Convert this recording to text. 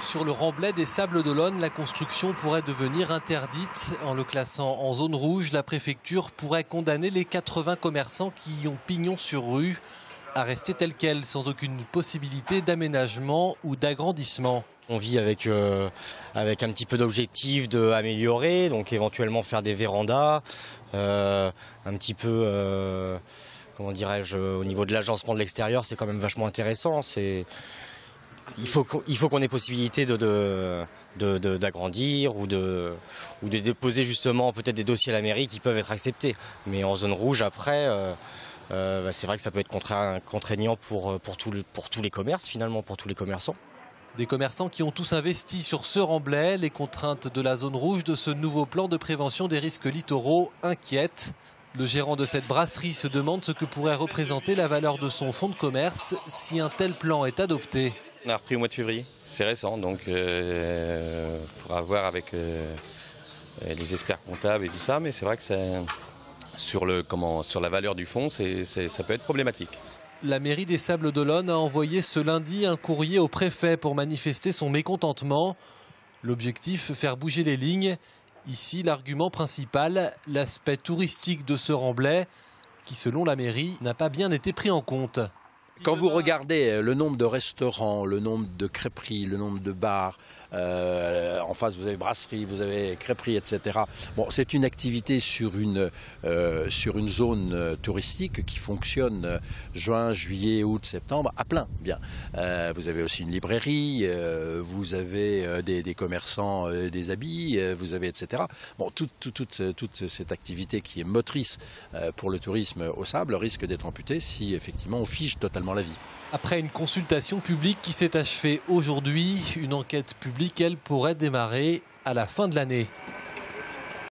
Sur le remblai des Sables d'Olonne, la construction pourrait devenir interdite. En le classant en zone rouge, la préfecture pourrait condamner les 80 commerçants qui y ont pignon sur rue à rester tels quels, sans aucune possibilité d'aménagement ou d'agrandissement. On vit avec un petit peu d'objectif d'améliorer, donc éventuellement faire des vérandas, un petit peu, comment dirais-je, au niveau de l'agencement de l'extérieur, c'est quand même vachement intéressant. Il faut qu'on ait possibilité d'agrandir ou de déposer justement peut-être des dossiers à la mairie qui peuvent être acceptés. Mais en zone rouge, après, c'est vrai que ça peut être contraignant pour tous les commerces, finalement, pour tous les commerçants. Des commerçants qui ont tous investi sur ce remblai. Les contraintes de la zone rouge de ce nouveau plan de prévention des risques littoraux inquiètent. Le gérant de cette brasserie se demande ce que pourrait représenter la valeur de son fonds de commerce si un tel plan est adopté. On a repris au mois de février, c'est récent, donc il faudra voir avec les experts comptables et tout ça, mais c'est vrai que sur la valeur du fonds, ça peut être problématique. La mairie des Sables d'Olonne a envoyé ce lundi un courrier au préfet pour manifester son mécontentement. L'objectif, faire bouger les lignes. Ici, l'argument principal, l'aspect touristique de ce remblai, qui selon la mairie n'a pas bien été pris en compte. Quand vous regardez le nombre de restaurants, le nombre de crêperies, le nombre de bars, en face vous avez brasserie, vous avez crêperie, etc. Bon, c'est une activité sur une zone touristique qui fonctionne juin, juillet, août, septembre à plein. Bien. Vous avez aussi une librairie, vous avez des commerçants des habits, vous avez etc. Bon, toute cette activité qui est motrice pour le tourisme au sable risque d'être amputée si effectivement on fige totalement la vie. Après une consultation publique qui s'est achevée aujourd'hui, une enquête publique, elle, pourrait démarrer à la fin de l'année.